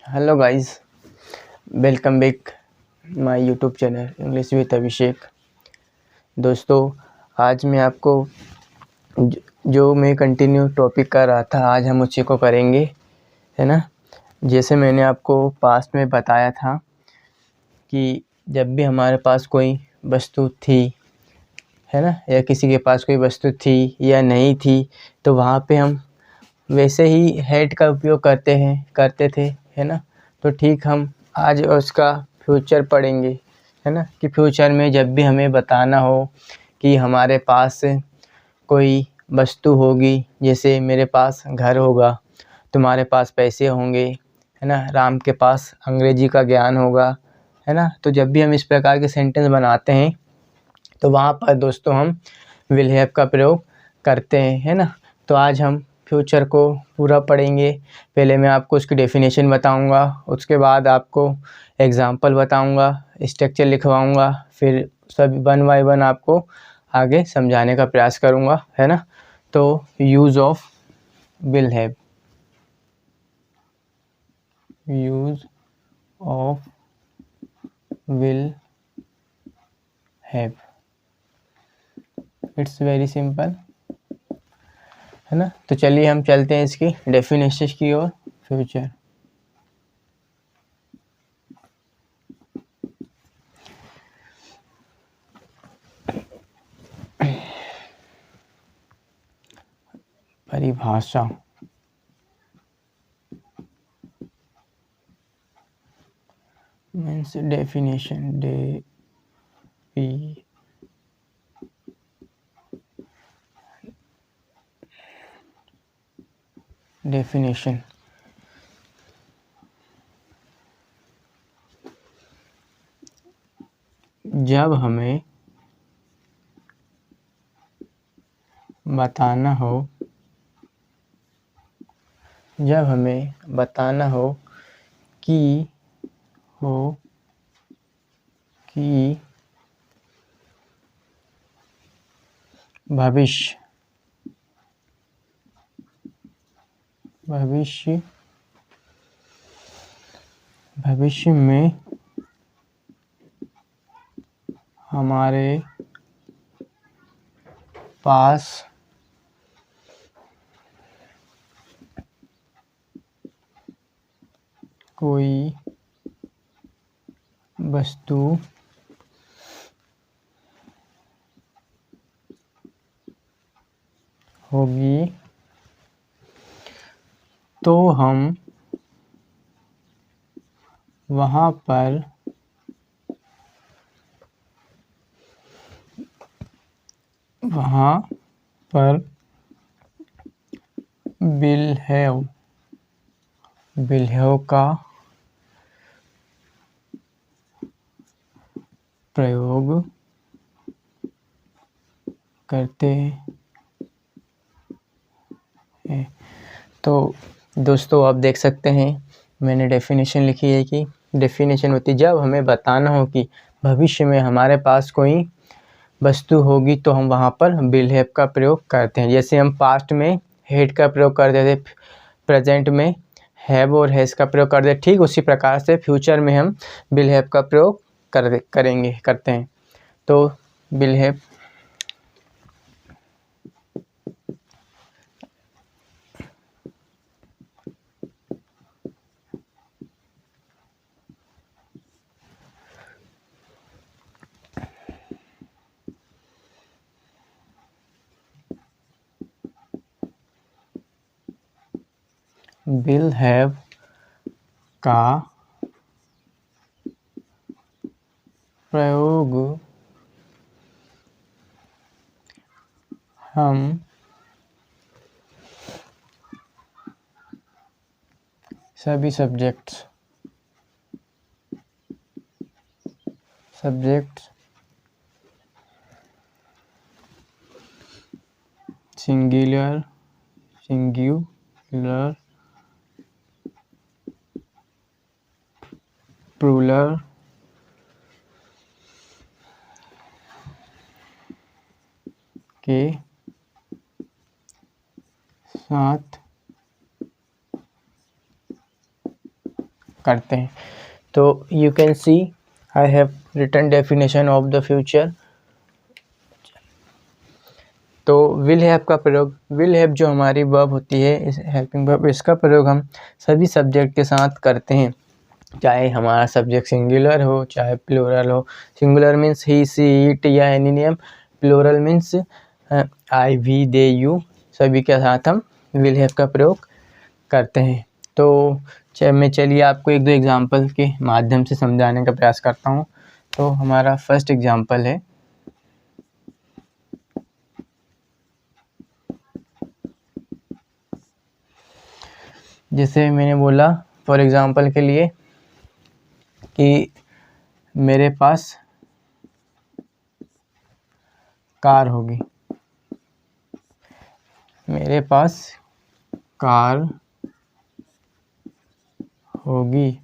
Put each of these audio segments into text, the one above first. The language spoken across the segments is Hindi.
Hello guys, welcome back my YouTube channel English with Abhishek. दोस्तों, आज मैं आपको जो मैं कंटिन्यू टॉपिक कर रहा था, आज हम उसी को करेंगे, है ना। जैसे मैंने आपको पास्ट में बताया था कि जब भी हमारे पास कोई वस्तु थी, है ना, या किसी के पास कोई वस्तु थी या नहीं थी, तो वहाँ पे हम वैसे ही हैड का उपयोग करते थे, है ना। तो ठीक हम आज उसका फ्यूचर पढ़ेंगे, है ना, कि फ्यूचर में जब भी हमें बताना हो कि हमारे पास कोई वस्तु होगी, जैसे मेरे पास घर होगा, तुम्हारे पास पैसे होंगे, है ना, राम के पास अंग्रेजी का ज्ञान होगा, है ना। तो जब भी हम इस प्रकार के सेंटेंस बनाते हैं तो वहाँ पर दोस्तों हम विल हैव का प्रयोग करते हैं, है ना। तो आज हम फ्यूचर को पूरा पढ़ेंगे। पहले मैं आपको उसकी डेफिनेशन बताऊंगा, उसके बाद आपको एग्जांपल बताऊंगा, स्ट्रक्चर लिखवाऊंगा, फिर सब वन बाय वन आपको आगे समझाने का प्रयास करूंगा, है ना। तो use of will have, use of will have, it's very simple, है ना। तो चलिए हम चलते हैं इसकी डेफिनेशन की ओर। फ्यूचर, परिभाषा, मीन्स डेफिनेशन, डेफिनेशन। जब हमें बताना हो, जब हमें बताना हो कि भविष्य भविष्य में हमारे पास कोई वस्तु होगी, तो हम वहाँ पर विल हैव का प्रयोग करते हैं। तो दोस्तों, आप देख सकते हैं मैंने डेफिनेशन लिखी है कि डेफिनेशन होती है जब हमें बताना हो कि भविष्य में हमारे पास कोई वस्तु होगी, तो हम वहाँ पर विल हैव का प्रयोग करते हैं। जैसे हम पास्ट में हैड का प्रयोग करते थे, प्रेजेंट में हैव और हैज़ का प्रयोग करते हैं, ठीक उसी प्रकार से फ्यूचर में हम विल हैव का प्रयोग करते हैं। तो विल हैव, विल हैव का प्रयोग हम सभी सब्जेक्ट्स सिंगुलर, प्लूरल के साथ करते हैं। तो you can see I have written definition of the future. तो विल हैव का प्रयोग, विल हैव जो हमारी वर्ब होती है, इस हेल्पिंग वर्ब, इसका प्रयोग हम सभी सब्जेक्ट के साथ करते हैं, चाहे हमारा सब्जेक्ट सिंगुलर हो चाहे प्लूरल हो। Singular means he she it या any name, plural means I we they you, सभी के साथ हम विल हैव का प्रयोग करते हैं। तो चलिए आपको एक दो एग्जांपल के माध्यम से समझाने का प्रयास करता हूँ। तो हमारा फर्स्ट एग्जांपल है, जैसे मैंने बोला फॉर एग्जांपल के लिए कि मेरे पास कार होगी, मेरे पास कार होगी,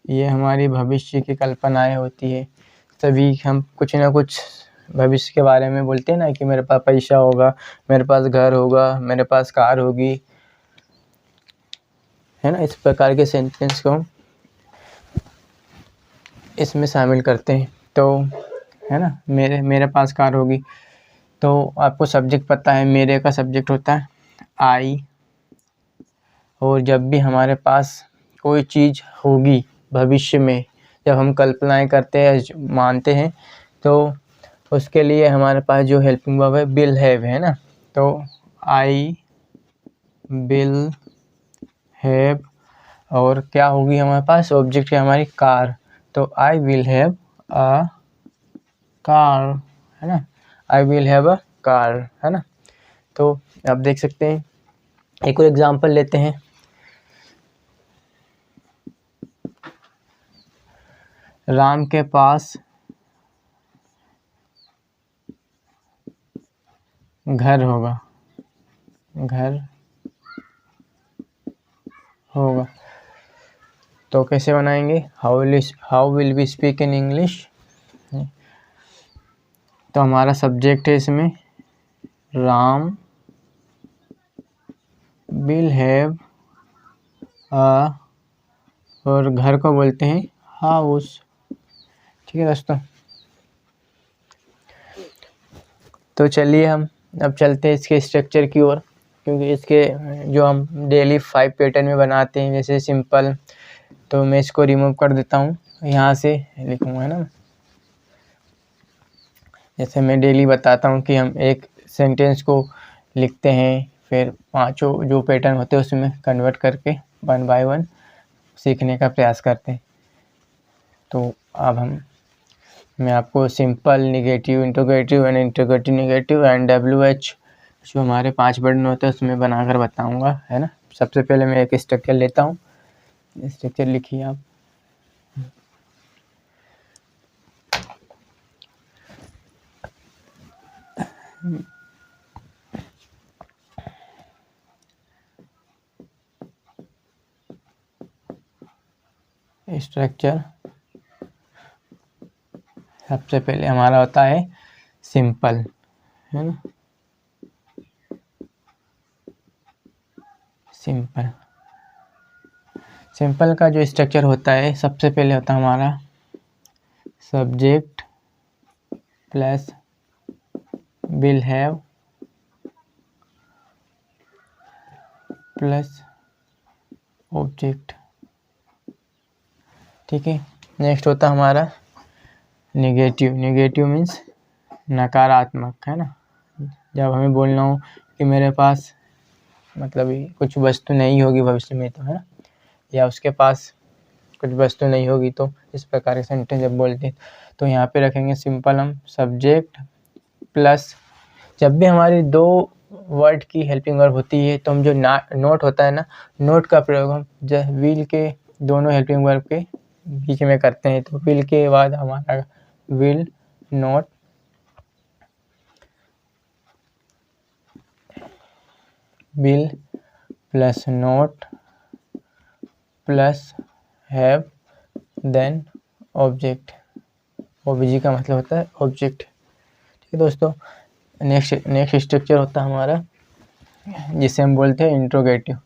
ये हमारी भविष्य की कल्पनाएं होती है। सभी हम कुछ ना कुछ भविष्य के बारे में बोलते हैं ना, कि मेरे पास पैसा होगा, मेरे पास घर होगा, मेरे पास कार होगी, है ना। इस प्रकार के सेंटेंस को हम इसमें शामिल करते हैं। तो है ना, मेरे पास कार होगी, तो आपको सब्जेक्ट पता है, मेरे का सब्जेक्ट होता है आई, और जब भी हमारे पास कोई चीज़ होगी भविष्य में, जब हम कल्पनाएं करते हैं, मानते हैं, तो उसके लिए हमारे पास जो हेल्पिंग वर्ब है विल हैव, है ना। तो आई विल हैव, और क्या होगी हमारे पास, ऑब्जेक्ट है हमारी कार, तो I will have a car, है ना, I will have a car, है ना। तो आप देख सकते हैं, एक और एग्जांपल लेते हैं। राम के पास घर होगा, घर होगा, तो कैसे बनाएंगे, how will we speak in English. तो हमारा सब्जेक्ट है इसमें राम विल हैव अ, और घर को बोलते हैं हाउस। ठीक है दोस्तों, तो चलिए हम अब चलते हैं इसके स्ट्रक्चर की ओर, क्योंकि इसके जो हम डेली 5 पैटर्न में बनाते हैं, जैसे सिंपल, तो मैं इसको रिमूव कर देता हूँ, यहाँ से लिखूँगा, है ना। जैसे मैं डेली बताता हूँ कि हम एक सेंटेंस को लिखते हैं, फिर पांचों जो पैटर्न होते हैं उसमें कन्वर्ट करके 1 बाय 1 सीखने का प्रयास करते हैं। तो अब मैं आपको simple, negative, interrogative and interrogative negative and WH जो हमारे 5 पैटर्न होते हैं उसमें बनाकर बताऊंगा, है ना। सबसे पहले मैं एक स्ट्रक्चर लेता हूँ, स्ट्रक्चर लिखिए आप। स्ट्रक्चर सबसे पहले हमारा होता है सिंपल, है ना, सिंपल। सिंपल का जो स्ट्रक्चर होता है, सबसे पहले होता है हमारा subject plus will have plus object. ठीक है, नेक्स्ट होता है हमारा नेगेटिव। नेगेटिव मीन्स नकारात्मक, है ना। जब हमें बोलना हो कि मेरे पास मतलब कुछ वस्तु नहीं होगी भविष्य में, तो है ना, या उसके पास कुछ वस्तु नहीं होगी, तो इस प्रकार के सेंटेंस जब बोलते हैं तो यहाँ पे रखेंगे सिंपल हम सब्जेक्ट प्लस, जब भी हमारी 2 वर्ड की हेल्पिंग वर्ब होती है तो हम जो नोट होता है ना, नोट का प्रयोग हम विल के दोनों हेल्पिंग वर्ब के बीच में करते हैं। तो विल के बाद हमारा will not, will plus not plus have then object. OBG का मतलब होता है ऑब्जेक्ट। ठीक है दोस्तों, नेक्स्ट स्ट्रक्चर होता है हमारा जिसे हम बोलते हैं इंट्रोगेटिव।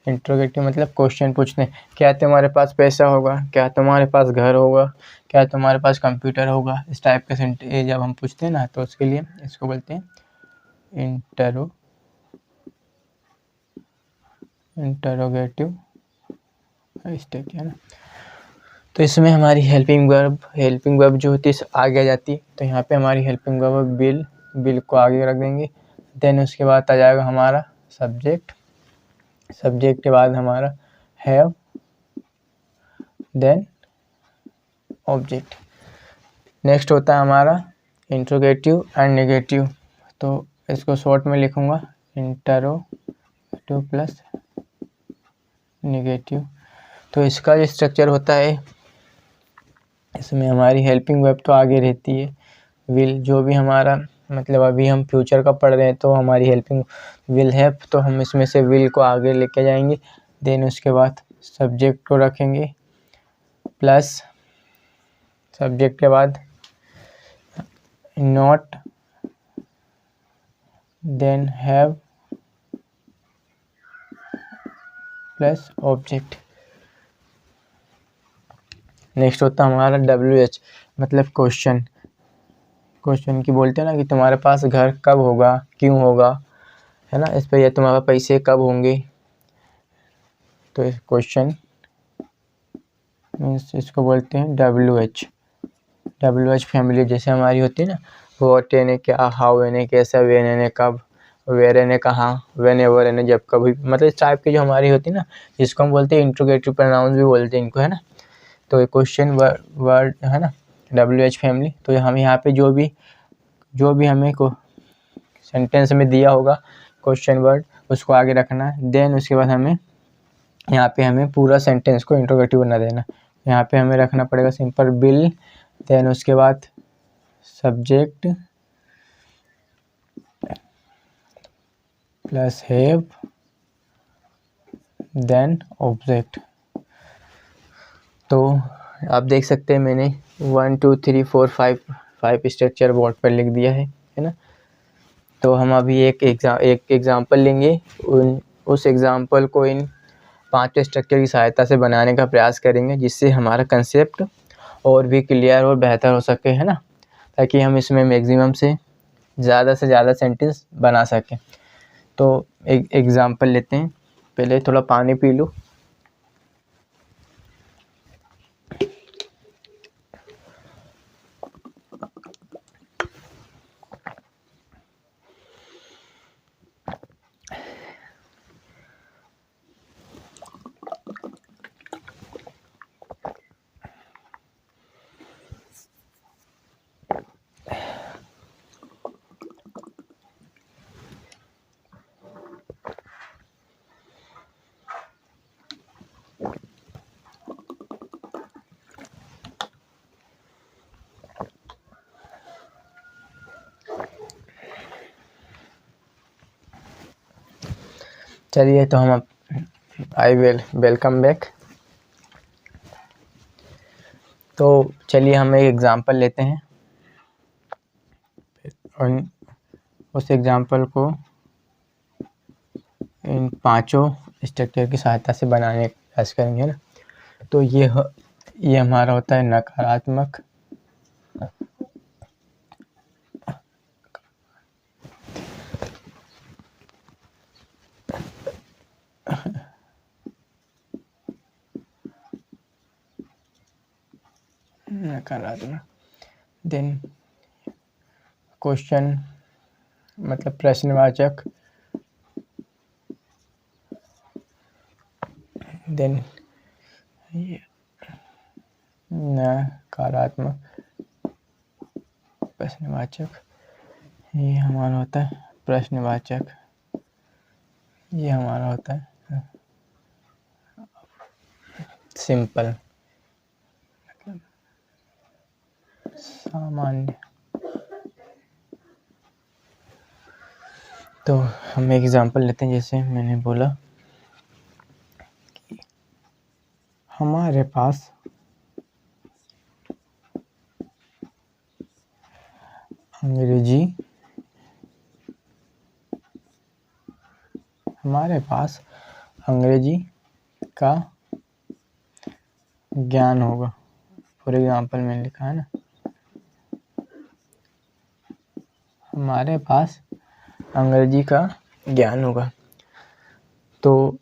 इंट्रोगेटिव मतलब क्वेश्चन पूछते हैं, क्या तुम्हारे पास पैसा होगा, क्या तुम्हारे पास घर होगा, क्या तुम्हारे पास कंप्यूटर होगा, इस टाइप के सेंटेंस जब हम पूछते हैं ना, तो उसके लिए इसको बोलते हैं इंटरोगेटिव स्टेट, है ना। तो इसमें हमारी हेल्पिंग वर्ब जो होती है आगे आ जाती है। तो यहाँ पे हमारी हेल्पिंग वर्ब बिल को आगे रख देंगे। देन उसके बाद आ जाएगा हमारा सब्जेक्ट के बाद हमारा हैव, देन ऑब्जेक्ट। नेक्स्ट होता है हमारा इंट्रोगेटिव एंड नेगेटिव। तो इसको शॉर्ट में लिखूँगा इंटरोगेटिव प्लस नेगेटिव। तो इसका जो स्ट्रक्चर होता है, इसमें हमारी हेल्पिंग वर्ब तो आगे रहती है, विल जो भी हमारा मतलब अभी हम फ्यूचर का पढ़ रहे हैं तो हमारी हेल्पिंग विल हेल्प, तो हम इसमें से विल को आगे लेके जाएंगे। देन उसके बाद सब्जेक्ट को रखेंगे प्लस सब्जेक्ट के बाद not, then have plus object. Next होता है हमारा WH मतलब क्वेश्चन की बोलते हैं ना कि तुम्हारे पास घर कब होगा, क्यों होगा, है ना, इस पर, या तुम्हारे पैसे कब होंगे। तो क्वेश्चन मीन्स इसको बोलते हैं WH फैमिली जैसे हमारी होती है ना, व्हाट यानी क्या, हाउ यानी कैसा, व्हेन यानी कब, वेयर यानी कहाँ, व्हेन एवर यानी जब कभी, मतलब इस टाइप की जो हमारी होती है ना, जिसको हम बोलते हैं इंट्रोगेटिव प्रोनाउंस भी बोलते हैं इनको, है ना। तो ये क्वेश्चन वर्ड है ना, WH फैमिली। तो हम यहाँ पे जो भी हमें को सेंटेंस में दिया होगा क्वेश्चन वर्ड, उसको आगे रखना है। देन उसके बाद हमें यहाँ पे हमें पूरा सेंटेंस को इंट्रोगेटिव बना देना। यहाँ पे हमें रखना पड़ेगा सिंपल बिल, देन उसके बाद subject plus have, then object. तो आप देख सकते हैं मैंने 1 2 3 4 5 स्ट्रक्चर बोर्ड पर लिख दिया है ना। तो हम अभी एक एग्जाम्पल लेंगे, उस एग्जाम्पल को इन 5 स्ट्रक्चर की सहायता से बनाने का प्रयास करेंगे, जिससे हमारा कंसेप्ट और भी क्लियर और बेहतर हो सके, है ना, ताकि हम इसमें मैक्सिमम से ज़्यादा सेंटेंस बना सकें। तो एक एग्जाम्पल लेते हैं, पहले थोड़ा पानी पी लूँ। चलिए, तो हम आई विल वेलकम बैक। तो चलिए हम एक एग्ज़ाम्पल लेते हैं और उस एग्ज़ाम्पल को इन 5 स्ट्रक्चर की सहायता से बनाने का प्रयास करेंगे ना। तो ये हमारा होता है नकारात्मक, देन क्वेश्चन मतलब प्रश्नवाचक, देन नकारात्मक प्रश्नवाचक, ये हमारा होता है प्रश्नवाचक, ये हमारा होता है सिंपल सामान्य। तो हम एग्जाम्पल लेते हैं, जैसे मैंने बोला कि हमारे पास अंग्रेजी, अंग्रेजी का ज्ञान होगा। फॉर एग्जाम्पल मैंने लिखा है ना, हमारे पास अंग्रेजी का ज्ञान होगा। तो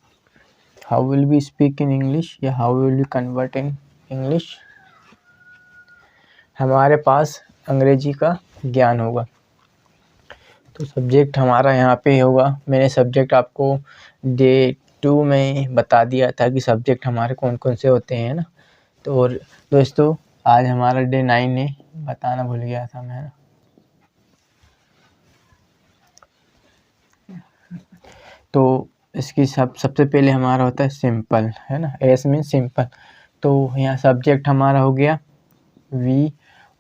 how will be speak in English या how will be convert in English? हमारे पास अंग्रेजी का ज्ञान होगा। तो सब्जेक्ट हमारा यहाँ पे होगा। मैंने सब्जेक्ट आपको डे 2 में बता दिया था कि सब्जेक्ट हमारे कौन कौन से होते हैं ना। तो और दोस्तों आज हमारा डे 9 है, बताना भूल गया था मैं ना। तो इसकी सबसे पहले हमारा होता है सिंपल, है ना, एस मीन सिंपल। तो यहाँ सब्जेक्ट हमारा हो गया वी,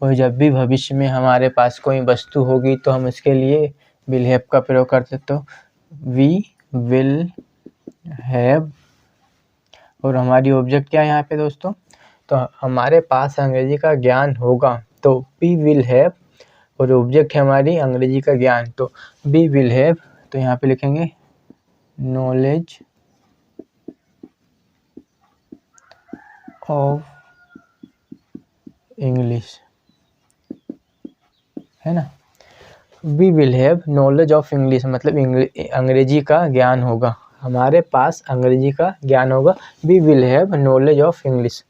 और जब भी भविष्य में हमारे पास कोई वस्तु होगी तो हम उसके लिए विल हैव का प्रयोग करते। तो वी विल हैव, और हमारी ऑब्जेक्ट क्या है यहाँ पे दोस्तों? तो हमारे पास अंग्रेजी का ज्ञान होगा तो वी विल हैव, और ऑब्जेक्ट है हमारी अंग्रेजी का ज्ञान, तो वी विल हैव। तो यहाँ पे लिखेंगे नॉलेज ऑफ इंग्लिश, है ना। We will have knowledge of English मतलब अंग्रेजी का ज्ञान होगा, हमारे पास अंग्रेजी का ज्ञान होगा। We will have knowledge of English.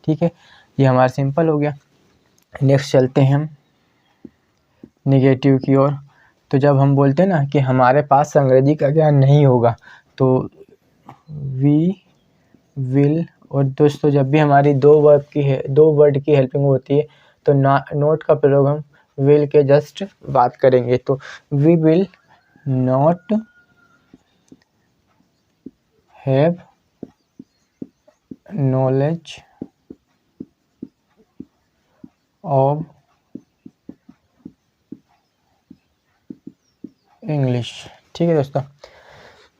ठीक है, ये हमारा सिंपल हो गया। नेक्स्ट चलते हैं हम नेगेटिव की ओर। तो जब हम बोलते हैं ना कि हमारे पास अंग्रेजी का ज्ञान नहीं होगा, तो वी विल, और दोस्तों जब भी हमारी दो वर्ड की हेल्पिंग होती है तो नॉट का प्रयोग हम विल के जस्ट बात करेंगे। तो we will not have knowledge of English. ठीक है दोस्तों।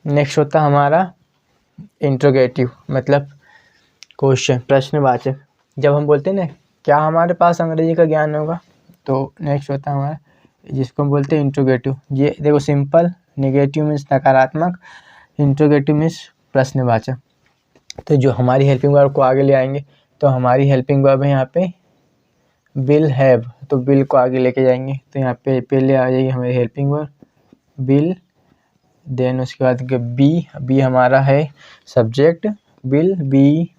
नेक्स्ट होता है हमारा इंट्रोगेटिव मतलब क्वेश्चन, प्रश्नवाचक। जब हम बोलते हैं ना क्या हमारे पास अंग्रेजी का ज्ञान होगा, तो नेक्स्ट होता है हमारा जिसको हम बोलते हैं इंट्रोगेटिव। ये देखो सिंपल, नेगेटिव मीन्स नकारात्मक, इंट्रोगेटिव मीन्स प्रश्नवाचक। तो जो हमारी हेल्पिंग वर्ब को आगे ले आएंगे, तो हमारी हेल्पिंग वर्ब है यहाँ पे विल हैव, तो विल को आगे लेके जाएंगे। तो यहाँ पे पहले आ जाएगी हमारी हेल्पिंग वर्ब विल, देन उसके बाद बी हमारा है subject, will be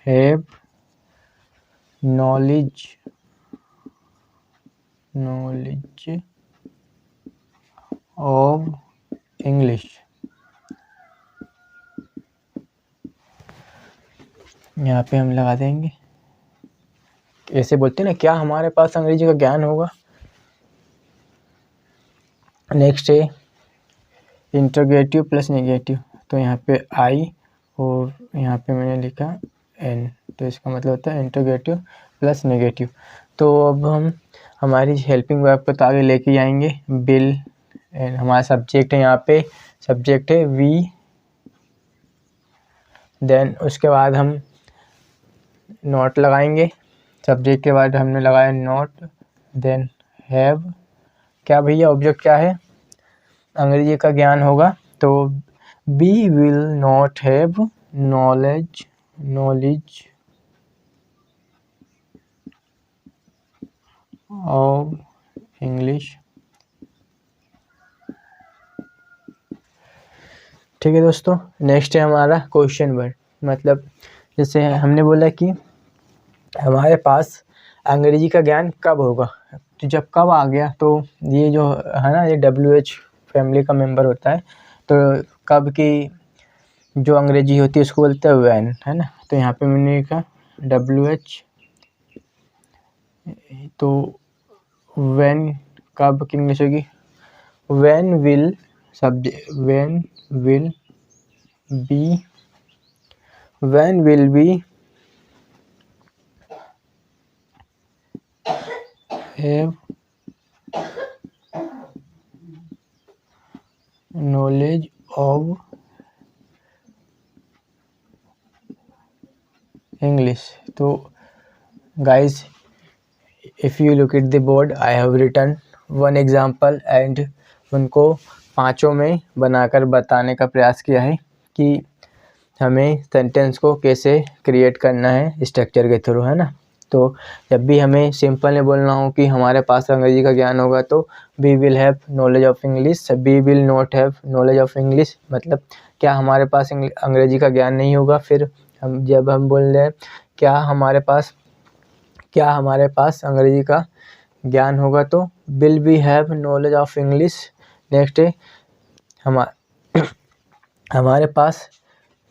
have knowledge of English. यहाँ पे हम लगा देंगे, ऐसे बोलते हैं ना क्या हमारे पास अंग्रेजी का ज्ञान होगा। नेक्स्ट है इंट्रोगेटिव प्लस नेगेटिव। तो यहाँ पे आई और यहाँ पे मैंने लिखा एन, तो इसका मतलब होता है इंट्रोगेटिव प्लस नेगेटिव। तो अब हम हमारी हेल्पिंग वर्ब को तो आगे लेके जाएंगे विल, एंड हमारा सब्जेक्ट है यहाँ पे, सब्जेक्ट है वी, देन उसके बाद हम नॉट लगाएंगे, सब्जेक्ट के बाद हमने लगाया नॉट, देन हैव, क्या भैया ऑब्जेक्ट क्या है? अंग्रेजी का ज्ञान होगा। तो we will not have knowledge of English. ठीक है दोस्तों। नेक्स्ट है हमारा क्वेश्चन वर्ड, मतलब जैसे हमने बोला कि हमारे पास अंग्रेजी का ज्ञान कब होगा, तो जब कब आ गया, तो ये जो है ना ये WH फैमिली का मेंबर होता है। तो कब की जो अंग्रेजी होती है उसको बोलते हैं व्हेन, है ना। तो यहाँ पे मैंने लिखा WH, तो व्हेन कब की इंग्लिश होगी when will be have knowledge of English. तो guys, if you look at the board, I have written one example and उनको पांचों में बनाकर बताने का प्रयास किया है। कि हमें सेंटेंस को कैसे क्रिएट करना है स्ट्रक्चर के थ्रू, है ना। तो जब भी हमें सिंपल में बोलना हो कि हमारे पास अंग्रेजी का ज्ञान होगा तो we will have knowledge of English, we will not have knowledge of English, मतलब क्या हमारे पास अंग्रेजी का ज्ञान नहीं होगा। फिर जब हम बोल रहे हैं क्या हमारे पास अंग्रेजी का ज्ञान होगा तो will we have knowledge of English. Next है हमारे पास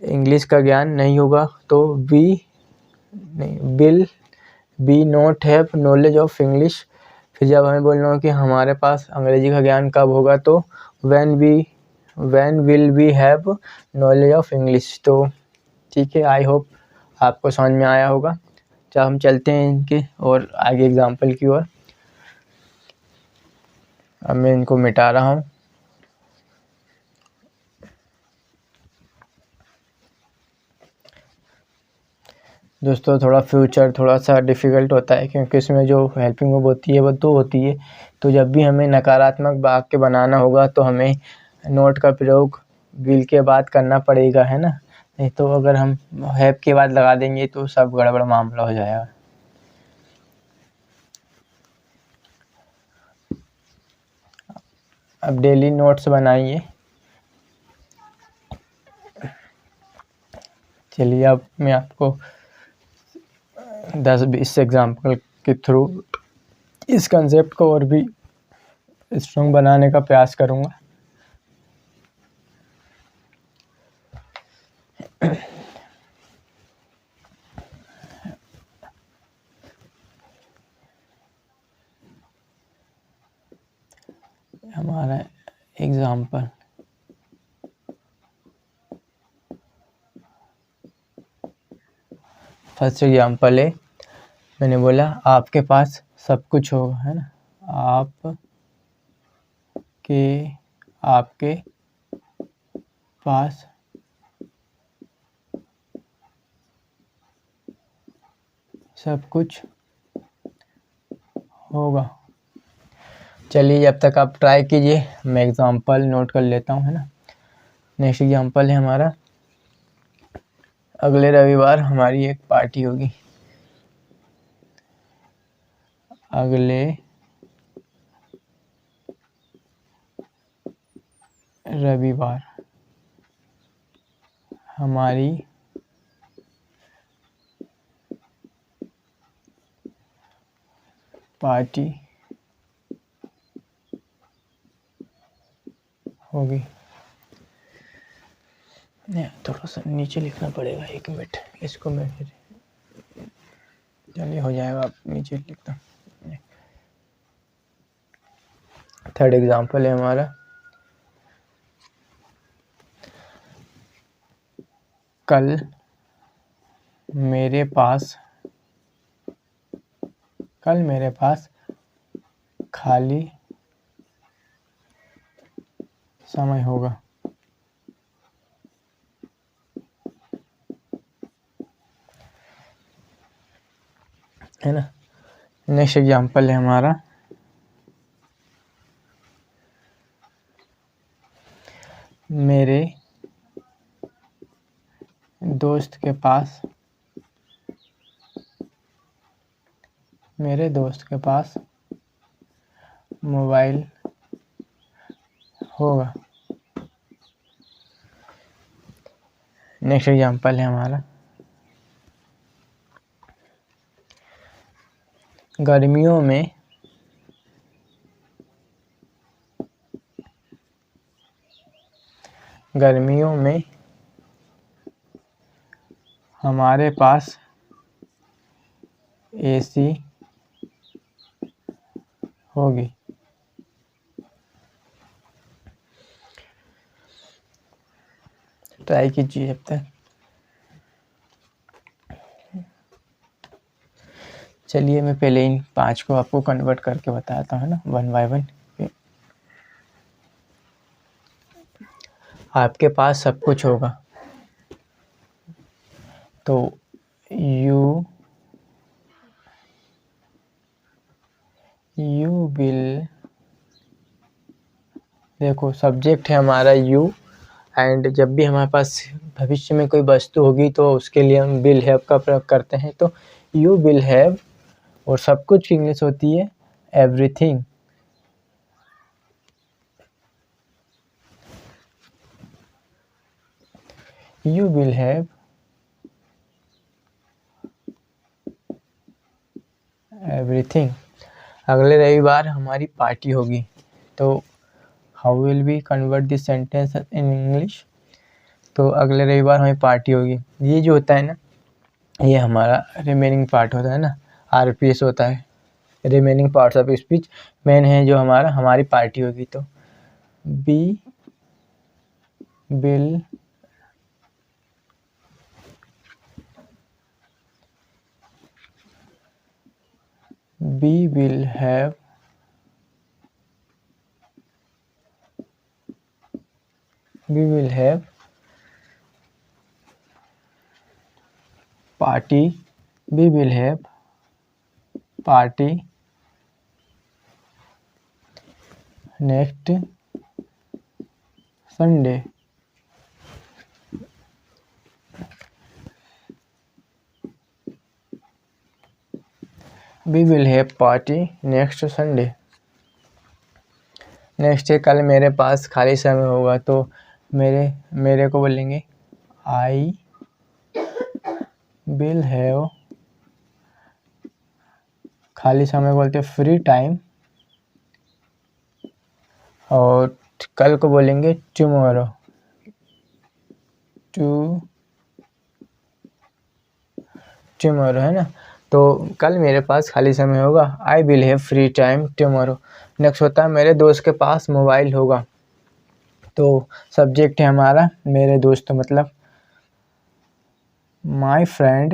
इंग्लिश का ज्ञान नहीं होगा तो will we not have knowledge of English. फिर जब हमें बोलना हो कि हमारे पास अंग्रेजी का ज्ञान कब होगा तो when will we have knowledge of English. तो ठीक है, आई होप आपको समझ में आया होगा। तो हम चलते हैं इनके और आगे एग्जाम्पल की ओर। अब मैं इनको मिटा रहा हूँ। दोस्तों थोड़ा फ्यूचर थोड़ा सा डिफ़िकल्ट होता है क्योंकि इसमें जो हेल्पिंग वर्ब होती है वो दो होती है। तो जब भी हमें नकारात्मक वाक्य बनाना होगा तो हमें नोट का प्रयोग विल के बाद करना पड़ेगा, है ना। नहीं तो अगर हम हैव के बाद लगा देंगे तो सब गड़बड़ मामला हो जाएगा। अब डेली नोट्स बनाइए। चलिए अब मैं आपको 10-20 एग्जाम्पल के थ्रू इस कंसेप्ट को और भी स्ट्रॉन्ग बनाने का प्रयास करूँगा। हमारा एग्जाम्पल फर्स्ट एग्जाम्पल है, मैंने बोला आपके पास सब कुछ होगा, है ना। आपके पास सब कुछ होगा। चलिए जब तक आप ट्राई कीजिए मैं एग्जाम्पल नोट कर लेता हूँ, है ना। नेक्स्ट एग्जाम्पल है हमारा, अगले रविवार हमारी एक पार्टी होगी। अगले रविवार हमारी पार्टी होगी। थोड़ा सा नीचे लिखना पड़ेगा, 1 मिनट, इसको मैं फिर चलिए हो जाएगा, आप नीचे लिखता। थर्ड एग्जाम्पल है हमारा, कल मेरे पास खाली समय होगा। है ना। नेक्स्ट एग्जाम्पल है हमारा, मेरे दोस्त के पास मोबाइल होगा। नेक्स्ट एग्जाम्पल है हमारा, गर्मियों में हमारे पास एसी होगी। ट्राई कीजिए जब तक। चलिए मैं पहले इन 5 को आपको कन्वर्ट करके बताता हूँ ना, 1 बाय 1। आपके पास सब कुछ होगा तो यू विल, देखो सब्जेक्ट है हमारा यू, एंड जब भी हमारे पास भविष्य में कोई वस्तु होगी तो उसके लिए हम विल हैव का प्रयोग करते हैं। तो यू विल हैव, और सब कुछ की इंग्लिश होती है everything. You will have everything. अगले रविवार हमारी पार्टी होगी। तो how will we convert this sentence in English? तो अगले रविवार हमारी पार्टी होगी, ये जो होता है ना, ये हमारा रिमेनिंग पार्ट होता है ना, RPS होता है, remaining parts of speech. Main है जो हमारी पार्टी होगी। तो we will have party, we will have party next Sunday. We will have party next Sunday. Next है कल मेरे पास खाली समय होगा। तो मेरे को बोलेंगे I will have, खाली समय बोलते हैं फ्री टाइम, और कल को बोलेंगे टुमारो, टुमारो है ना। तो कल मेरे पास खाली समय होगा, I will have free time tomorrow. Next होता है मेरे दोस्त के पास मोबाइल होगा। तो सब्जेक्ट है हमारा मेरे दोस्त, मतलब माई फ्रेंड,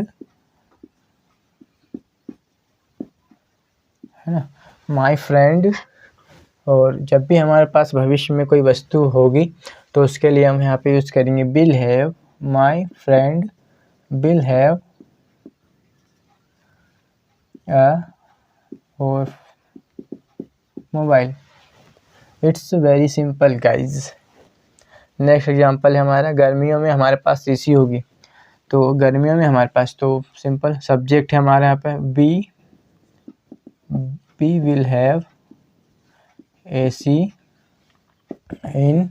है ना, माई फ्रेंड। और जब भी हमारे पास भविष्य में कोई वस्तु होगी तो उसके लिए हम यहाँ पे यूज़ करेंगे will have, my friend will have और mobile. It's very simple guys. Next example है हमारा गर्मियों में हमारे पास AC होगी। तो गर्मियों में हमारे पास, तो सिंपल सब्जेक्ट है हमारे यहाँ पे वी विल हैव AC इन,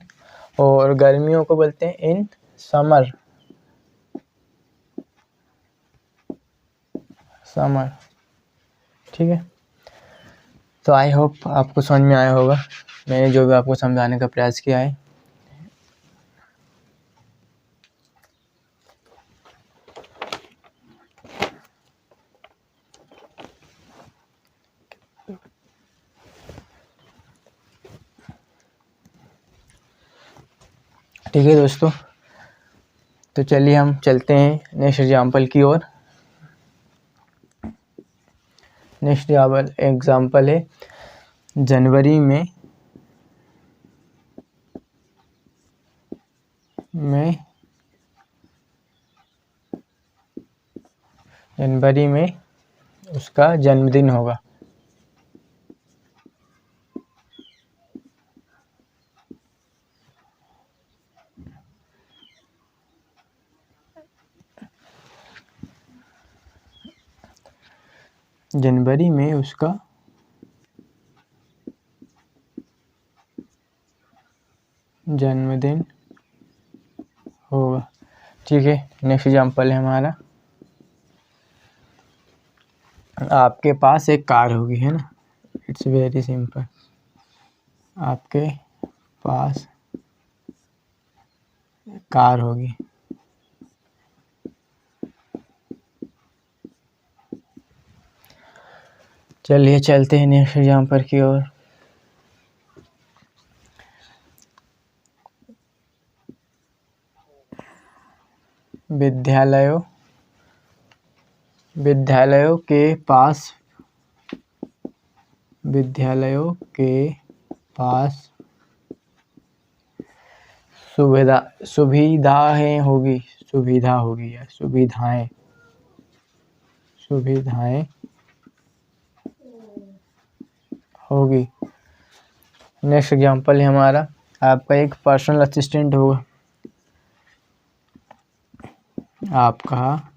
और गर्मियों को बोलते हैं इन समर, ठीक है। तो आई होप आपको समझ में आया होगा, मैंने जो भी आपको समझाने का प्रयास किया है। ठीक है दोस्तों, तो चलिए हम चलते हैं नेक्स्ट एग्जाम्पल की ओर। नेक्स्ट एग्जाम्पल है जनवरी में उसका जन्मदिन होगा। जनवरी में उसका जन्मदिन होगा, ठीक है। नेक्स्ट एग्जाम्पल है हमारा, आपके पास एक कार होगी, है ना। इट्स वेरी सिंपल, आपके पास कार होगी। चलिए चलते हैं नेक्स्ट एग्जाम्पल की ओर। विद्यालयों के पास सुविधाएं होगी। नेक्स्ट एग्जाम्पल है हमारा, आपका एक पर्सनल असिस्टेंट होगा। आपका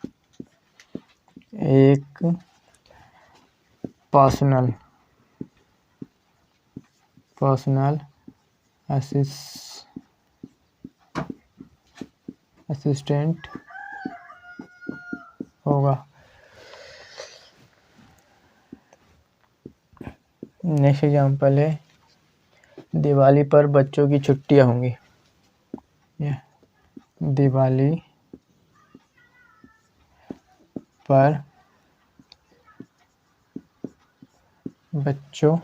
एक पर्सनल असिस्टेंट होगा। नेक्स्ट एग्जाम्पल है, दिवाली पर बच्चों की छुट्टियां होंगी। दिवाली पर बच्चों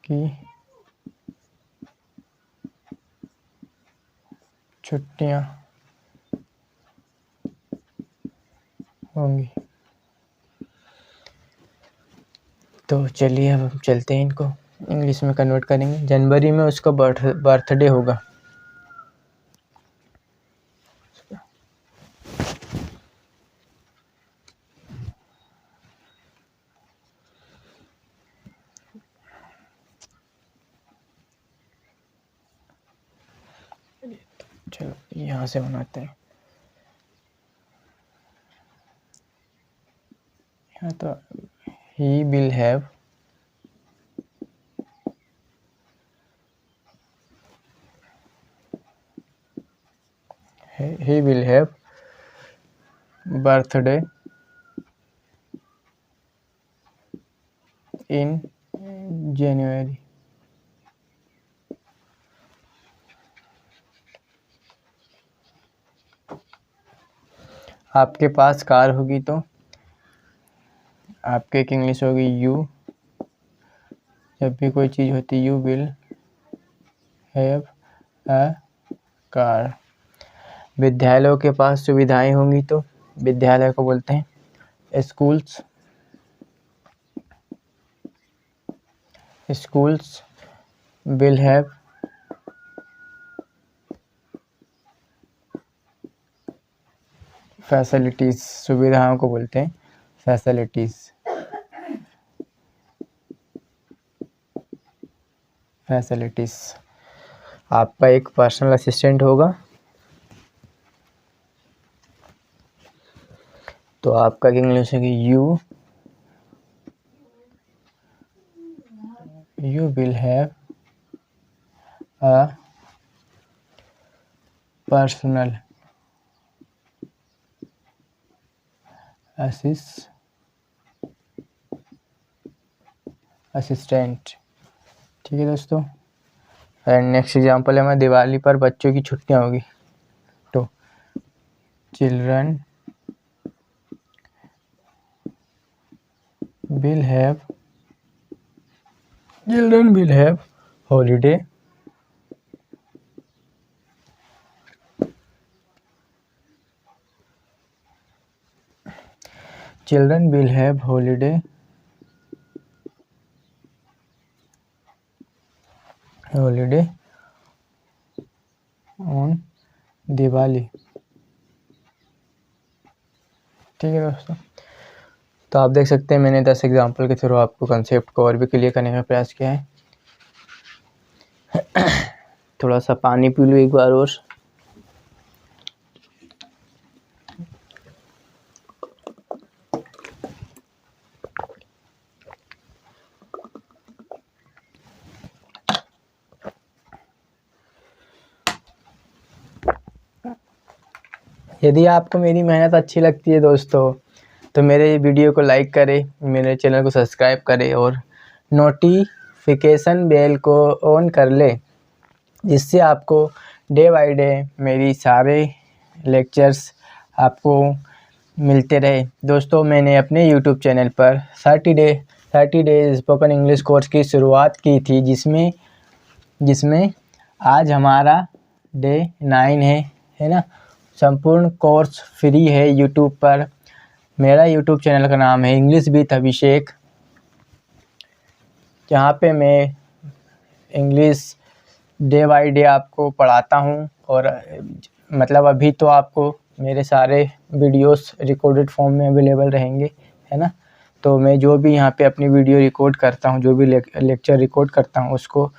की छुट्टियां होंगी। तो चलिए अब हम चलते हैं, इनको इंग्लिश में कन्वर्ट करेंगे। जनवरी में उसका बर्थडे होगा। चलो यहाँ से बनाते हैं। यहाँ तो he will have birthday in January। आपके पास कार होगी तो आपके एक इंग्लिश होगी यू। जब भी कोई चीज़ होती you will have a car. विद्यालयों के पास सुविधाएं होंगी तो विद्यालय को बोलते हैं schools. Schools will have facilities. सुविधाओं को बोलते हैं फैसिलिटीज। आपका एक पर्सनल असिस्टेंट होगा तो आपका इंग्लिश है कि you will have a personal assistant. ठीक है दोस्तों। एंड नेक्स्ट एग्जांपल है मैं, दिवाली पर बच्चों की छुट्टियां होगी तो children will have holiday on Diwali. ठीक है दोस्तों। तो आप देख सकते हैं मैंने 10 एग्जाम्पल के थ्रू आपको कंसेप्ट को और भी क्लियर करने का प्रयास किया है। थोड़ा सा पानी पी लो एक बार और। यदि आपको मेरी मेहनत अच्छी लगती है दोस्तों तो मेरे वीडियो को लाइक करें, मेरे चैनल को सब्सक्राइब करें और नोटिफिकेशन बेल को ऑन कर लें, जिससे आपको डे बाय डे मेरी सारे लेक्चर्स आपको मिलते रहे। दोस्तों मैंने अपने YouTube चैनल पर 30 डे स्पोकन इंग्लिश कोर्स की शुरुआत की थी, जिसमें आज हमारा डे 9 है ना। संपूर्ण कोर्स फ्री है YouTube पर। मेरा YouTube चैनल का नाम है इंग्लिश विद अभिषेक, जहाँ पे मैं इंग्लिश डे बाय डे आपको पढ़ाता हूँ। और मतलब अभी तो आपको मेरे सारे वीडियोस रिकॉर्डेड फॉर्म में अवेलेबल रहेंगे, है ना। तो मैं जो भी यहाँ पे अपनी वीडियो रिकॉर्ड करता हूँ, जो भी लेक्चर रिकॉर्ड करता हूँ, उसको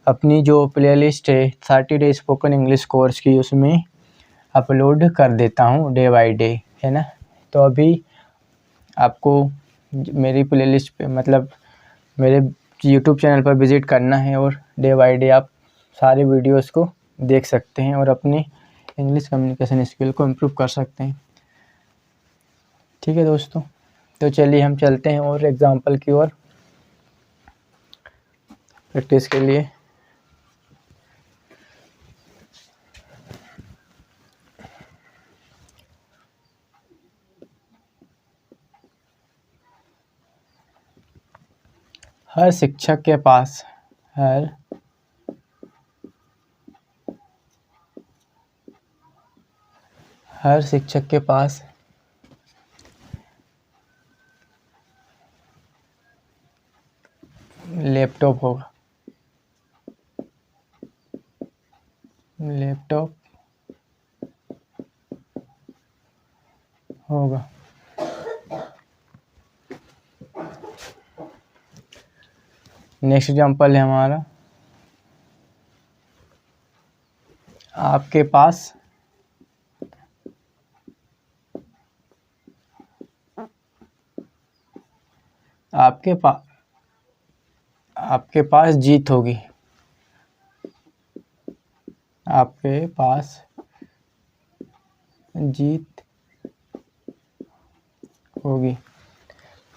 अपनी जो प्लेलिस्ट है 30 डे स्पोकन इंग्लिश कोर्स की, उसमें अपलोड कर देता हूँ डे बाय डे, है ना। तो अभी आपको मेरी प्लेलिस्ट पे मतलब मेरे यूट्यूब चैनल पर विज़िट करना है और डे बाय डे आप सारे वीडियोस को देख सकते हैं और अपनी इंग्लिश कम्युनिकेशन स्किल को इम्प्रूव कर सकते हैं। ठीक है दोस्तों, तो चलिए हम चलते हैं और एग्जांपल की ओर प्रैक्टिस के लिए। हर शिक्षक के पास हर शिक्षक के पास लैपटॉप होगा। नेक्स्ट एग्जांपल है हमारा, आपके पास जीत होगी। आपके पास जीत होगी।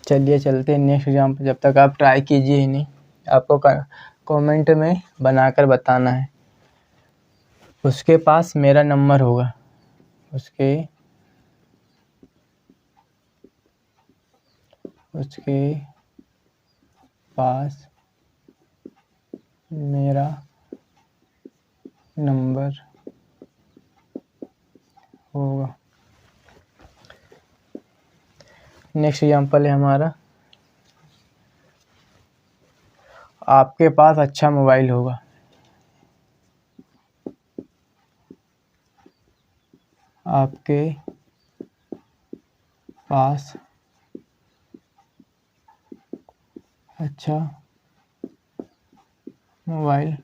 चलिए चलते हैं नेक्स्ट एग्जांपल। जब तक आप ट्राई कीजिए ही नहीं, आपको कमेंट में बनाकर बताना है। उसके पास मेरा नंबर होगा। उसके पास मेरा नंबर होगा। नेक्स्ट एग्जांपल है हमारा, आपके पास अच्छा मोबाइल होगा। आपके पास अच्छा मोबाइल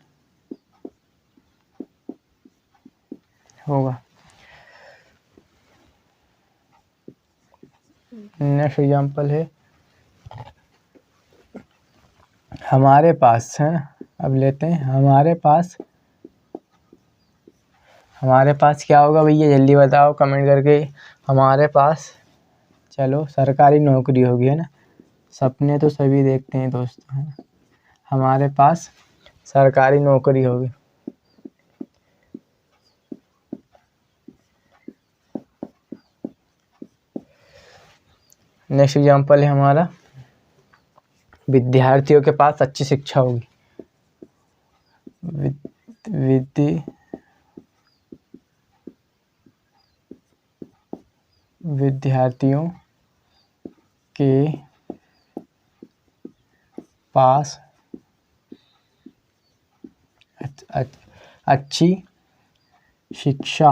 होगा। नेक्स्ट एग्जांपल है, हमारे पास है। अब लेते हैं हमारे पास क्या होगा भैया, जल्दी बताओ कमेंट करके। हमारे पास चलो सरकारी नौकरी होगी, है ना। सपने तो सभी देखते हैं दोस्तों, है ना। हमारे पास सरकारी नौकरी होगी। नेक्स्ट एग्जांपल है हमारा, विद्यार्थियों के पास अच्छी शिक्षा होगी। विद्यार्थियों के पास अच्छी शिक्षा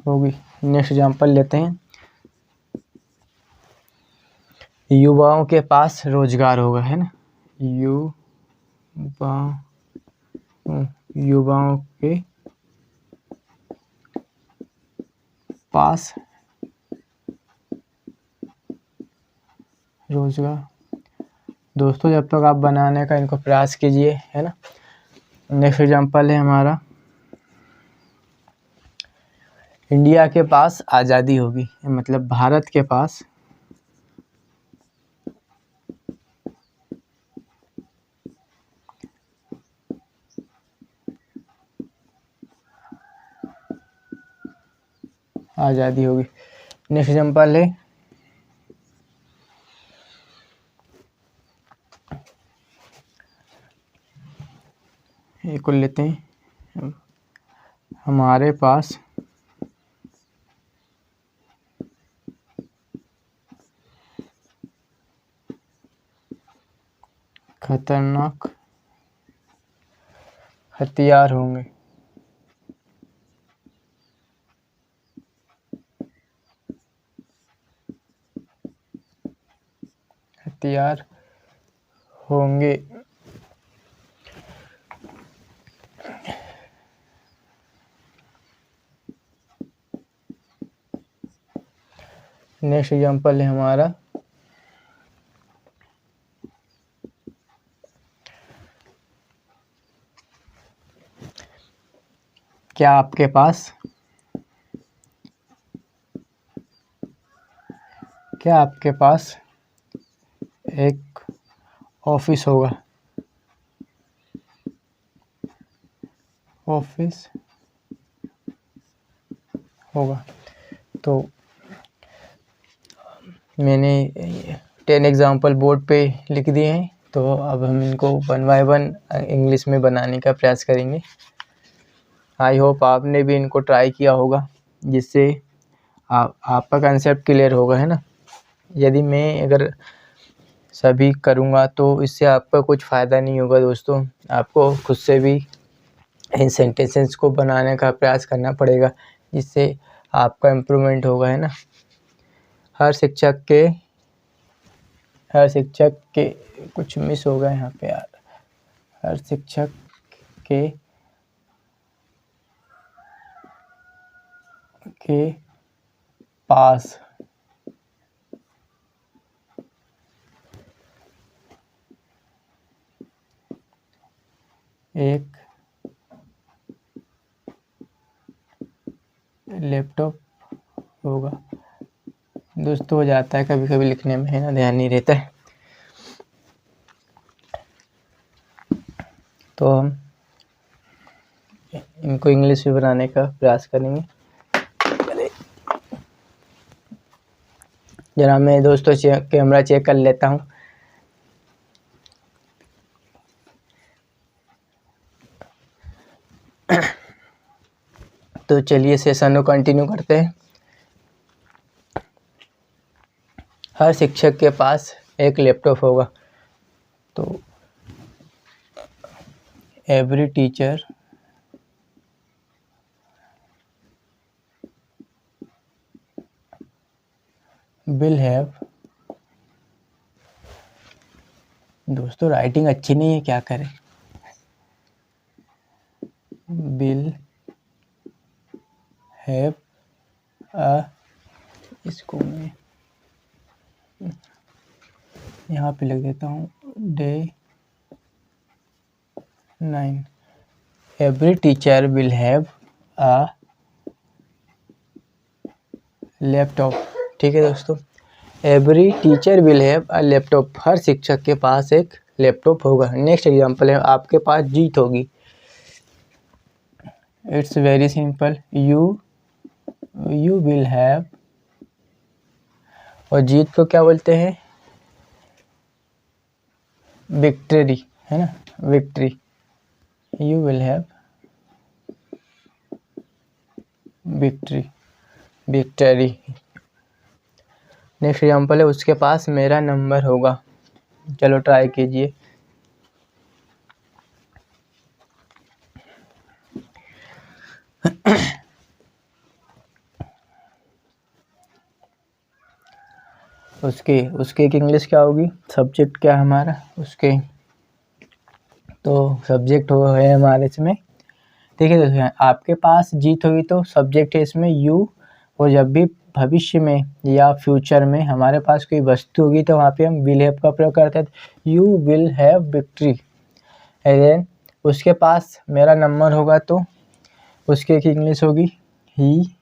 होगी। नेक्स्ट एग्जांपल लेते हैं, युवाओं के पास रोजगार होगा, है ना। युवाओं के पास रोजगार। दोस्तों जब तक आप बनाने का इनको प्रयास कीजिए, है ना। नेक्स्ट एग्जांपल है हमारा, इंडिया के पास आज़ादी होगी, मतलब भारत के पास आज़ादी होगी। नेक्स्ट एग्जांपल है, एक और लेते हैं, हमारे पास खतरनाक हथियार होंगे। नेक्स्ट एग्जांपल है हमारा क्या आपके पास एक ऑफिस होगा। तो मैंने 10 एग्जाम्पल बोर्ड पे लिख दिए हैं, तो अब हम इनको 1 बाय 1 इंग्लिश में बनाने का प्रयास करेंगे। आई होप आपने भी इनको ट्राई किया होगा, जिससे आपका कंसेप्ट क्लियर होगा, है ना। यदि मैं अगर सभी करूँगा तो इससे आपका कुछ फ़ायदा नहीं होगा दोस्तों। आपको खुद से भी इन सेंटेंसेस को बनाने का प्रयास करना पड़ेगा, जिससे आपका इम्प्रूवमेंट होगा, है ना। हर शिक्षक के कुछ मिस हो गया यहाँ पे यार। हर शिक्षक के पास एक लैपटॉप होगा। दोस्तों हो जाता है कभी कभी लिखने में, है ना, ध्यान नहीं रहता है। तो हम इनको इंग्लिश में बनाने का प्रयास करेंगे। जरा मैं दोस्तों कैमरा चेक कर लेता हूँ। तो चलिए सेशन को कंटिन्यू करते हैं। हर शिक्षक के पास एक लैपटॉप होगा। तो एवरी टीचर विल हैव, दोस्तों राइटिंग अच्छी नहीं है, क्या करें। विल हैव इसको मैं यहाँ पे लिख देता हूँ day 9। Every teacher will have a laptop. ठीक है दोस्तों, every teacher will have a laptop. हर शिक्षक के पास एक लैपटॉप होगा। नेक्स्ट एग्जांपल है, आपके पास जीत होगी। It's very simple, you will have, और जीत को क्या बोलते हैं, विक्ट्री, है ना, victory. You will have victory. Next example है, उसके पास मेरा नंबर होगा। चलो ट्राई कीजिए। उसके एक इंग्लिश क्या होगी, सब्जेक्ट क्या है हमारा उसके, तो सब्जेक्ट हो है हमारे इसमें। ठीक है दोस्तों, आपके पास जीत होगी तो सब्जेक्ट है इसमें यू, और जब भी भविष्य में या फ्यूचर में हमारे पास कोई वस्तु होगी तो वहाँ पे हम विल हैव का प्रयोग करते हैं। You will have victory. And then उसके पास मेरा नंबर होगा तो उसके एक इंग्लिश होगी ही,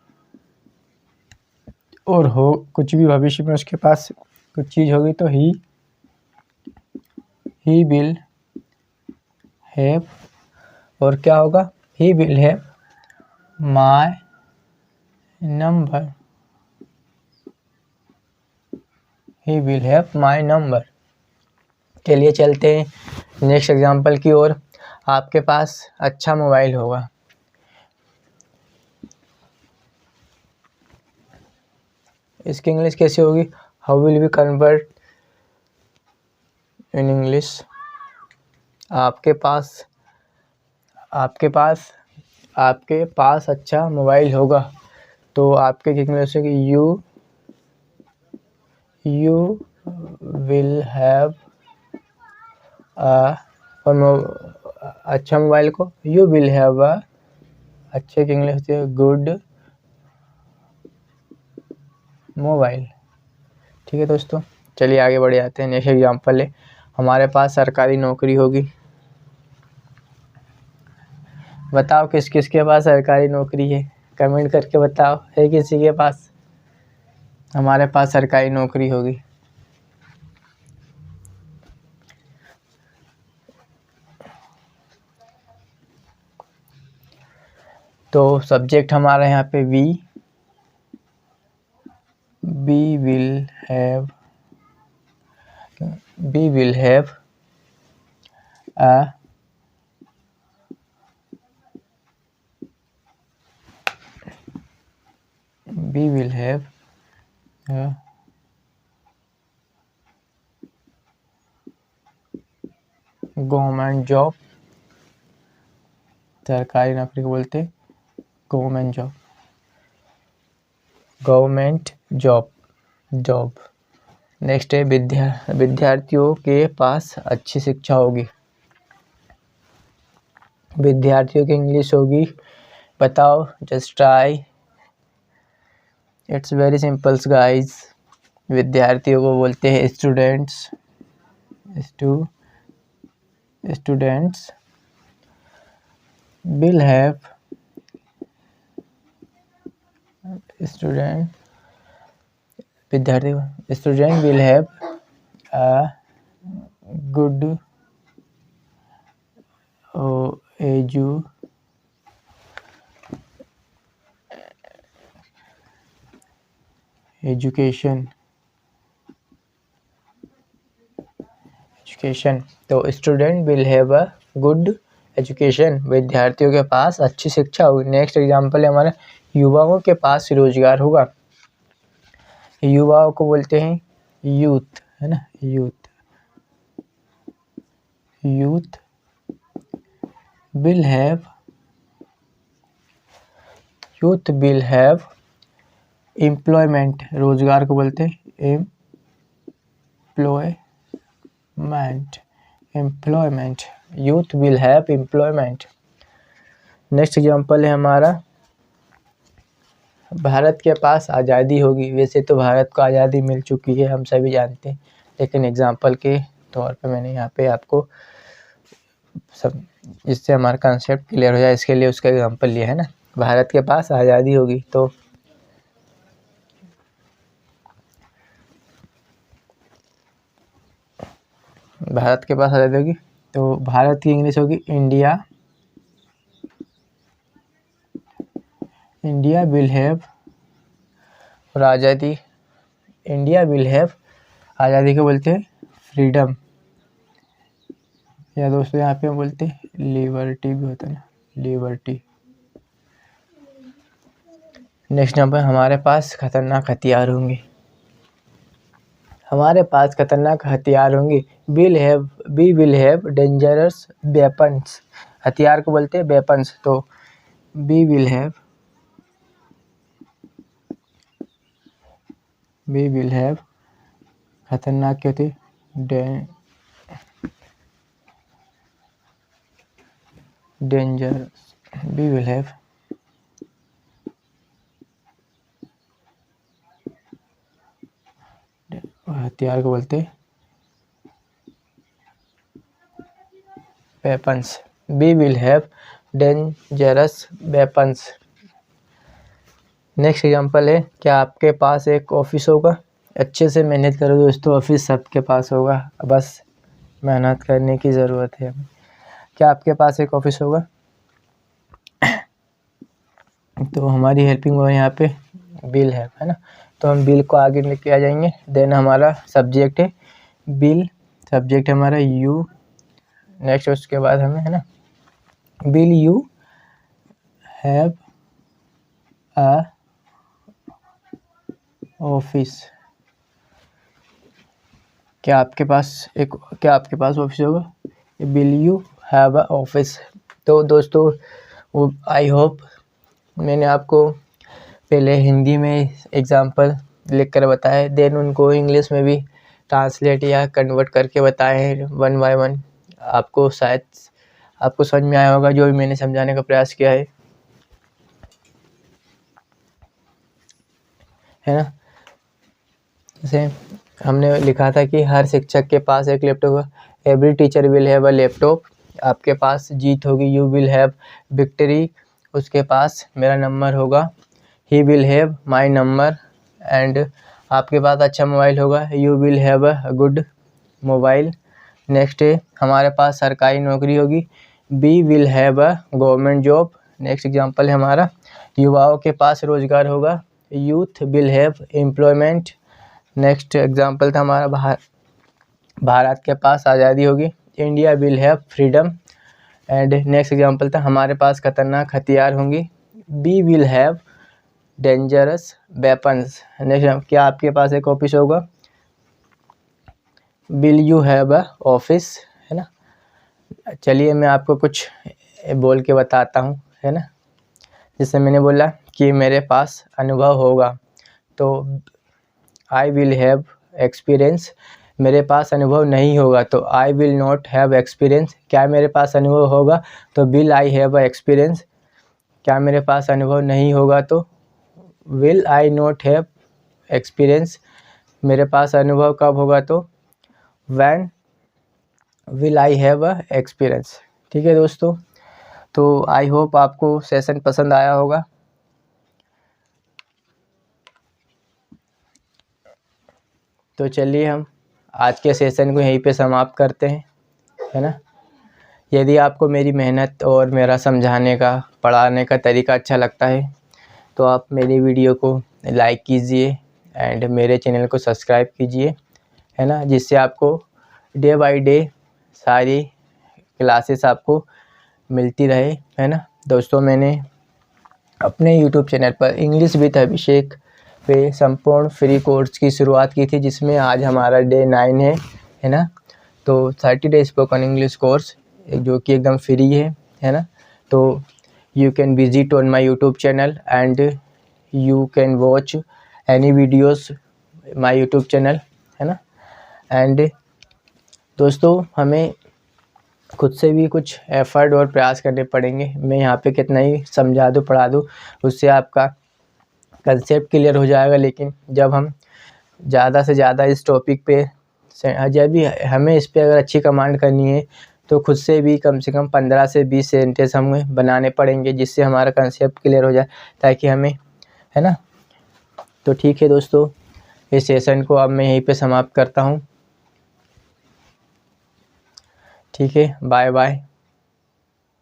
और हो कुछ भी भविष्य में उसके पास कुछ चीज़ होगी तो ही विल हैव, और क्या होगा, he will have my number. He will have my number. चलिए चलते हैं नेक्स्ट एग्जांपल की ओर। आपके पास अच्छा मोबाइल होगा। इसकी इंग्लिश कैसे होगी, how will we convert in English. आपके पास अच्छा मोबाइल होगा, तो आपके इंग्लिश होगी यू विल हैव अच्छा मोबाइल को यू विल हैव अ, अच्छे की इंग्लिश होती है गुड मोबाइल। ठीक है दोस्तों, चलिए आगे बढ़ जाते हैं। नेक्स्ट एग्जांपल है, हमारे पास सरकारी नौकरी होगी। बताओ किस किस के पास सरकारी नौकरी है, कमेंट करके बताओ, है किसी के पास? हमारे पास सरकारी नौकरी होगी। तो सब्जेक्ट हमारा यहाँ पे we will have a government job. सरकारी नौकरी को बोलते हैं गवर्नमेंट जॉब। नेक्स्ट है विद्यार्थियों के पास अच्छी शिक्षा होगी। विद्यार्थियों की इंग्लिश होगी, बताओ, just try, it's very symbols guys. विद्यार्थियों को बोलते हैं students. will have student will have a good education। तो student will have a good education, विद्यार्थियों के पास अच्छी शिक्षा होगी। नेक्स्ट एग्जांपल है हमारा, युवाओं के पास रोजगार होगा। युवाओं को बोलते हैं यूथ, है ना, यूथ विल हैव एम्प्लॉयमेंट। रोजगार को बोलते हैं employment. Youth will have employment. Next example है हमारा, भारत के पास आज़ादी होगी। वैसे तो भारत को आज़ादी मिल चुकी है, हम सभी जानते हैं, लेकिन एग्जांपल के तौर पे मैंने यहाँ पे आपको सब, जिससे हमारा कंसेप्ट क्लियर हो जाए, इसके लिए उसका एग्जांपल लिया है ना। भारत के पास आज़ादी होगी, तो भारत के पास आज़ादी होगी, तो भारत की इंग्लिश होगी इंडिया विल हैव। और आज़ादी, इंडिया विल हैव, आज़ादी को बोलते हैं फ्रीडम, या दोस्तों यहाँ पे हम बोलते हैं लिबर्टी भी होता है ना, लिबर्टी। नेक्स्ट नंबर, हमारे पास खतरनाक हथियार होंगे। हमारे पास खतरनाक हथियार होंगे। We will have dangerous weapons. हथियार को बोलते हैं वेपन्स, तो वी विल हैव खतरनाक क्या होती, डेंजरस। वी विल हैव हथियार को बोलते weapons. We will have dangerous weapons. Next example है, क्या आपके पास एक ऑफिस होगा? अच्छे से मेहनत करो दोस्तों, ऑफिस सबके पास होगा, बस मेहनत करने की ज़रूरत है। क्या आपके पास एक ऑफिस होगा? तो हमारी हेल्पिंग वर्ब यहाँ पे बिल है ना, तो हम बिल को आगे लेके आ जाएंगे। देन हमारा सब्जेक्ट है बिल, सब्जेक्ट हमारा यू। नेक्स्ट उसके बाद हमें, है ना, bill you have a office. क्या आपके पास ऑफिस होगा? Bill you have a office. तो दोस्तों, वो आई होप मैंने आपको पहले हिंदी में एग्जांपल लिख कर बताया, देन उनको इंग्लिश में भी ट्रांसलेट या कन्वर्ट करके बताए हैं वन बाय वन। आपको शायद आपको समझ में आया होगा जो भी मैंने समझाने का प्रयास किया है ना। जैसे हमने लिखा था कि हर शिक्षक के पास एक लैपटॉप होगा, every teacher will have a laptop, आपके पास जीत होगी, यू विल हैव विक्ट्री, उसके पास मेरा नंबर होगा, he will have my number, and आपके पास अच्छा मोबाइल होगा, you will have a good mobile. Next है हमारे पास सरकारी नौकरी होगी, we will have a government job. Next example है हमारा, युवाओं के पास रोजगार होगा, youth will have employment. Next example था हमारा, भारत के पास आज़ादी होगी, India will have freedom. And next example था हमारे पास खतरनाक हथियार होंगी, B will have dangerous weapons. Next, क्या आपके पास एक ऑफिस होगा, will you have a office, है ना। चलिए मैं आपको कुछ बोल के बताता हूँ, है ना। जैसे मैंने बोला कि मेरे पास अनुभव होगा, तो आई विल हैव एक्सपीरियंस। मेरे पास अनुभव नहीं होगा तो I will not have experience. क्या मेरे पास अनुभव होगा तो विल आई हैव एक्सपीरियंस। क्या मेरे पास अनुभव नहीं होगा तो will I not have experience. मेरे पास अनुभव कब होगा तो when will I have experience. ठीक है दोस्तों, तो आई होप आपको सेशन पसंद आया होगा। तो चलिए हम आज के सेशन को यहीं पे समाप्त करते हैं, है ना। यदि आपको मेरी मेहनत और मेरा समझाने का, पढ़ाने का तरीका अच्छा लगता है तो आप मेरी वीडियो को लाइक कीजिए एंड मेरे चैनल को सब्सक्राइब कीजिए, है ना, जिससे आपको डे बाय डे सारी क्लासेस आपको मिलती रहे, है ना। दोस्तों, मैंने अपने यूट्यूब चैनल पर इंग्लिश विद अभिषेक पे संपूर्ण फ्री कोर्स की शुरुआत की थी, जिसमें आज हमारा डे 9 है ना। तो 30 डे स्पोकन इंग्लिश कोर्स जो कि एकदम फ्री है ना। तो you can visit on my YouTube channel and you can watch any videos my YouTube channel, है ना। एंड दोस्तों, हमें खुद से भी कुछ एफर्ट और प्रयास करने पड़ेंगे। मैं यहाँ पे कितना ही समझा दूँ, पढ़ा दूँ, उससे आपका कंसेप्ट क्लियर हो जाएगा, लेकिन जब हम ज़्यादा से ज़्यादा इस टॉपिक पे जब भी हमें इस पे अगर अच्छी कमांड करनी है तो खुद से भी कम से कम 15 से 20 सेंटेंस हमें बनाने पड़ेंगे, जिससे हमारा कंसेप्ट क्लियर हो जाए, ताकि हमें, है ना। तो ठीक है दोस्तों, इस सेशन को अब मैं यहीं पे समाप्त करता हूँ। ठीक है, बाय बाय।